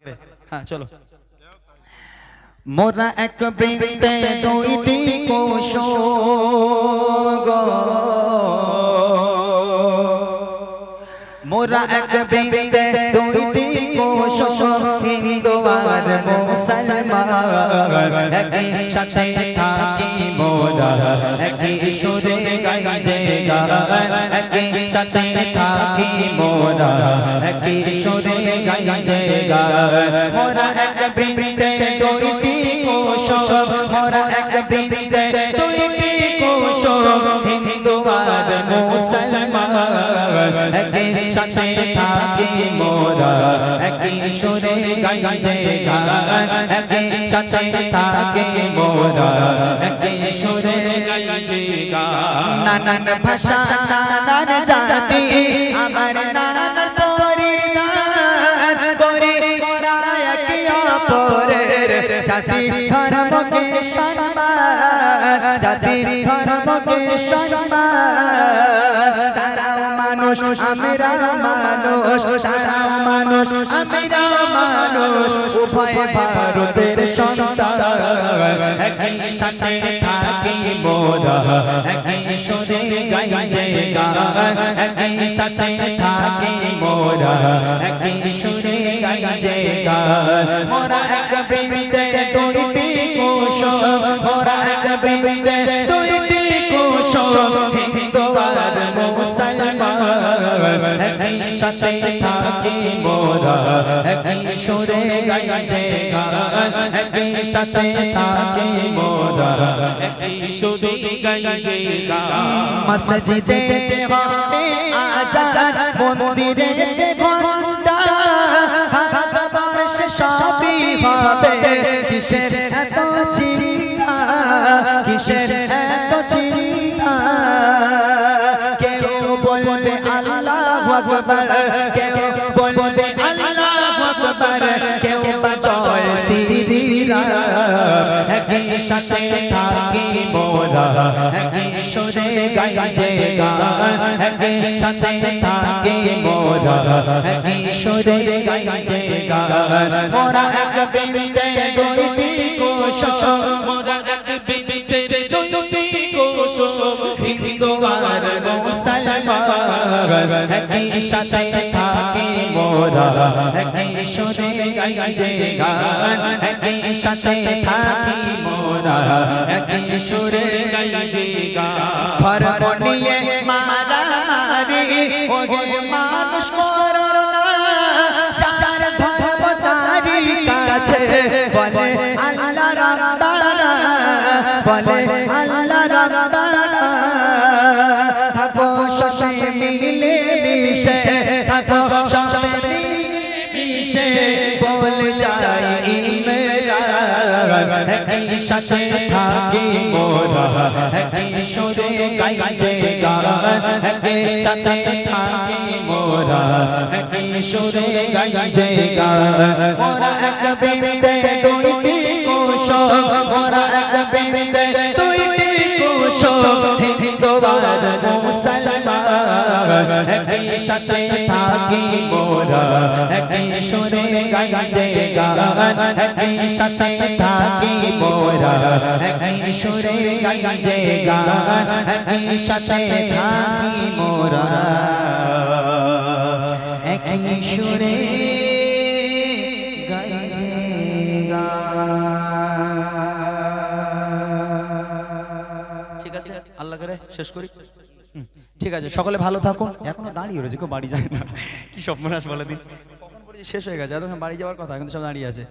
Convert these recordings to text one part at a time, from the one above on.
हाँ चलो। मोरा एक बृंदे दुईटी कोशो गो, मोरा एक बृंदे दुईटी कोशो, हिंदू और मुसलमान एकी साथे थाकी मोरा एकी सुरे गाइजे गान, एकी साथे थाकी मोरा एकी सुरे गाइजे गान। मोरा एक बृंदे दुईटी कोशो, मोरा एक बृंदे दुईटी कोशो, हिंदू और मुसलमान एकी साथे थाकी मोरा एकी सुरे गाइजे गान, एकी साथे थाकी मोरा एकी सुरे गाइजे गान। नानान भाषा नानान जाति आमार नानान परिधान करे मोरा एके अपरेर जाति धर्म के सम्मान, जाति धर्म के सम्मान। ताराও মানুষ আমরা মানুষ, তারাও মানুষ আমরা মানুষ, উভয় ভারতের সন্তান একই সাথে থাকি মোরা একই সুরে গাইছে গান, একই সাথে থাকি মোরা একই সুরে গাইছে গান। মোরা এক বৃন্দে দুইটি কোশো, মোরা এক বৃন্দে দুইটি কোশো, হিন্দু আর মুসলমান একই সাথে থাকি মোরা একই সুরে গাইছে গান, একই সাথে থাকি মোরা একই সুরে গাইছে গান। মসজিদে হবে আজান, মন্দিরে ঘন্টা, ভারতবর্ষে সবই হবে, কিসের এত চিন্তা, কিসের এত চিন্তা। কেউ বলবে আল্লাহু আকবার, কেউ বলবে আল্লাহু আকবার, কেউ জয় শ্রীরাম। একই সাথে থাকি মোরা একই সুরে গাইছে গান, একই সাথে থাকি মোরা একই সুরে গাইছে গান। মোরা এক বৃন্দে দুইটি কোশো, মোরা এক বৃন্দে দুইটি কোশো, হিন্দু আর মুসলমান একই সাথে থাকি মোরা একই সুরে গাইছে গান, একই সাথে থাকি মোরা একই সুরে গাইছে গান। ধর্ম নিয়ে মারামারি ওহে মানুষ করো না, যার ধর্ম তারি কাছে বলে আল্লাহ রাব্বানা, বলে আল্লাহ রাব্বানা। থাকো সবে মিলে মিশে, থাকো সবে মিলে মিশে, বলে যাই ইমরান একই সাথে থাকি মোরা একই সুরে গাইছে গান, একই সাথে থাকি মোরা একই সুরে গাইছে গান। মোরা এক বৃন্দে দুইটি কোশো, মোরা এক বৃন্দে দুইটি কোশো, হিন্দু আর মুসলমান একই সাথে থাকি মোরা একই সুরে গাইছে গান, একই সাথে থাকি মোরা একই সুরে গাইছে গান, একই সাথে থাকি মোরা একই সুরে গাইছে গান। ঠিক আছে, আল্লাহ করে শেষ করি। ঠিক আছে, সকলে ভালো থাকুন। এখনো দাঁড়িয়ে রয়েছে, কেউ বাড়ি যায় না, কি সর্বনাশ বলে দিন। শেষ হয়ে গেছে, এখন বাড়ি যাওয়ার কথা, কিন্তু সব দাঁড়িয়ে আছে।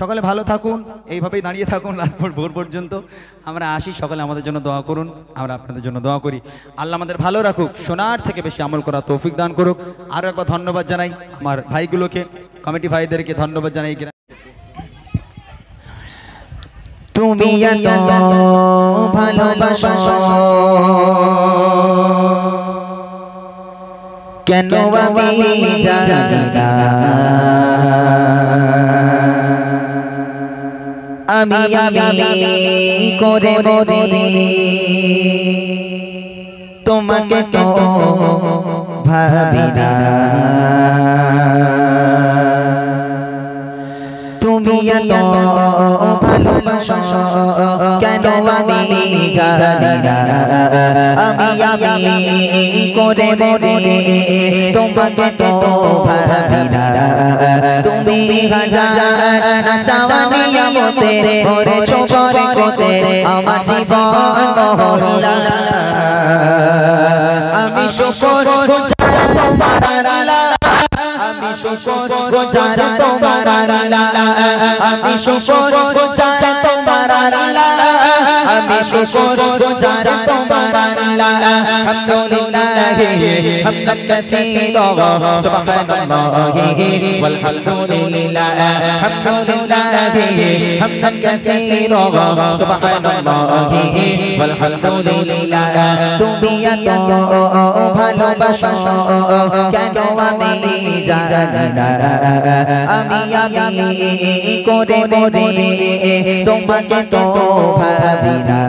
সকলে ভালো থাকুন, এইভাবেই দাঁড়িয়ে থাকুন রাত ভোর পর্যন্ত। আমরা আসি, সকলে আমাদের জন্য দোয়া করুন, আমরা আপনাদের জন্য দোয়া করি। আল্লাহ আমাদের ভালো রাখুক, শোনার থেকে বেশি আমল করা তৌফিক দান করুক। আরও একবার ধন্যবাদ জানাই আমার ভাইগুলোকে, কমিটি ভাইদেরকে ধন্যবাদ জানাই। তুমি এত ভালোবাসো কেন আমি জানি না, আমি করে মরি তোমাকে তো ভাবি না। তুমি এত ভালোবাসো কেন আমি জানি না আমি করে মরে তোমাকে তো ভাবি না তুমি হাজার না চাওয়া নিয়ামতে করেছো বরকতে আমার জীবন মহল্লা আমি শুকর গুজার তোমার আল্লাহ আমি শুকর গুজার তোমার আল্লাহ আমি শুকর গুজার তোমার আল্লাহ আমি শুকর গুজার তোমার আল্লাহ আলহামদুলিল্লাহ হামদান কাসীরা সুবহানাল্লাহি ওয়াল হামদুলিল্লাহ আলহামদুলিল্লাহ হামদান কাসীরা সুবহানাল্লাহি ওয়াল হামদুলিল্লাহ তুমি এত ভালোবাসো কেন আমি জানি না আমি করে মরে তোমাকে তো ভাবি না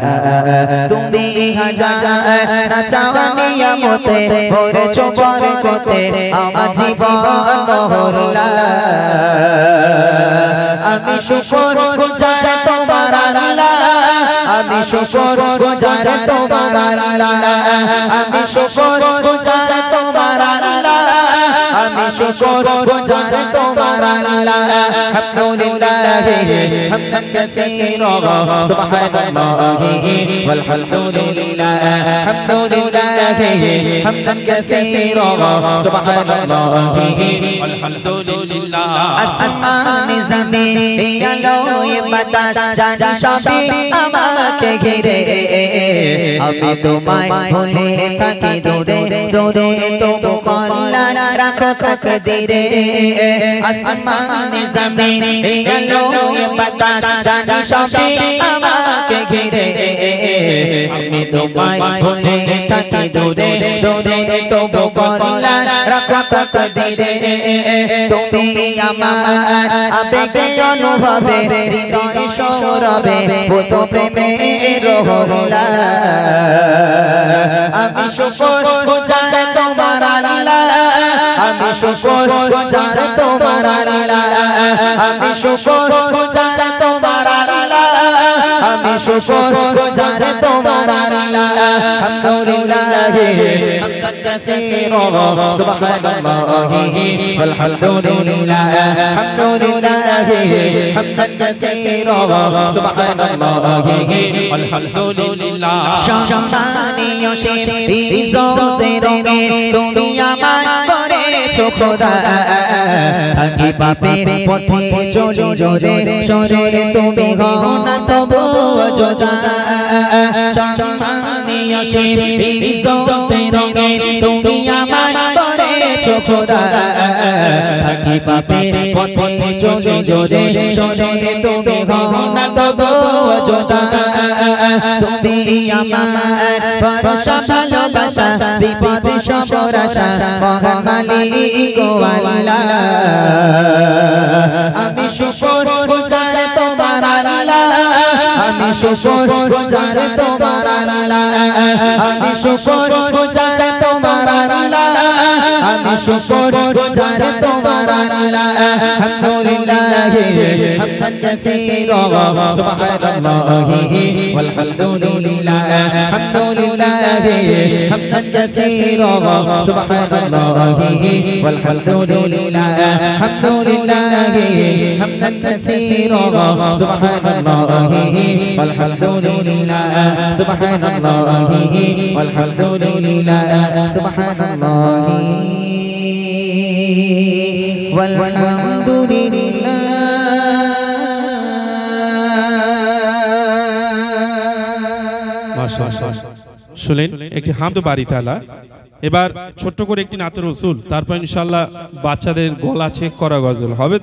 তুমি হাজার না চাওয়া নিয়ামতে করেছো বরকতে আমার জীবন মহল্লা আমি শুকর গুজার তোমার আল্লাহ আমি শুকর গুজার তোমার আল্লাহ আমি শুকর গুজার তোমার আল্লাহ আমি শুকর গুজার তোমার আল্লাহ আলহামদুলিল্লাহ হামদান কাসীরা সুবহানাল্লাহি ওয়াল হামদুলিল্লাহ আলহামদুলিল্লাহ হামদান কাসীরা সুবহানাল্লাহি ওয়াল হামদুলিল্লাহ আসমান জমিন আলো বাতাস জানি সবই আমাকে ঘিরে আমি তোমায় ভুলে থাকি দূরে দূরে তবু কল্যাণ রাখো তাকদীরে আসমান জমিন আলো বাতাস জানি সবই আমাকে ঘিরে আমি তোমায় ভুলে থাকি দূরে দূরে তবু কল্যাণ রাখো তাকদীরে তুমি আমার আবেগে অনুভবে হৃদয় সৌরভে ভূত প্রেমের রহলা আমি শুকর গুজার তোমার আল্লাহ আমি শুকর গুজার তোমার আল্লাহ আমি শুকর গুজার তোমার আল্লাহ আমি শুকর গুজার তোমার আল্লাহ আলহামদুলিল্লাহ হামদান কাসীরা সুবহানাল্লাহি ওয়াল হামদুলিল্লাহ আলহামদুলিল্লাহ হামদান কাসীরা সুবহানাল্লাহি ওয়াল হামদুলিল্লাহ সম্মানীয় সেই ইজ্জতের রঙে তুমি আমায় করেছো খোদা থাকি পাপের পথে চলি জোরে সরে তুমি হও না তবু যোজা সম্মানীয় সেই ইজ্জতের রঙে তুমি আমায় করেছো খোদা থাকি পাপের পথে চলি জোরে সরে তুমি হও না তবু যোজা তুমি আমার ভরসা ভালোবাসা বিপদে সবর আশা মহান মালিক আল্লাহ আমি শুকর গুজার তোমার আল্লাহ আমি শুকর গুজার তোমার আল্লাহ আমি শুকর গুজার তোমার আল্লাহ আমি শুকর গুজার তোমার আল্লাহ আলহামদুলিল্লাহ হামদান কাসীরা সুবহানাল্লাহি ওয়াল হামদুলিল্লাহ আলহামদুলিল্লাহ হামদান কাসীরা সুবহানাল্লাহি ওয়াল হামদুলিল্লাহ আলহামদুলিল্লাহ হামদান কাসীরা সুবহানাল্লাহি ওয়াল হামদুলিল্লাহ সুবহানাল্লাহি ওয়াল হামদুলিল্লাহ সুবহানাল্লাহি ওয়াল হামদুলিল্লাহ শুনলেন একটি হামদ বাড়ি তাআলা। এবার ছোট্ট করে একটি নাতের রসুল, তারপর ইনশাআল্লাহ বাচ্চাদের গলা চেক করা গজল হবে।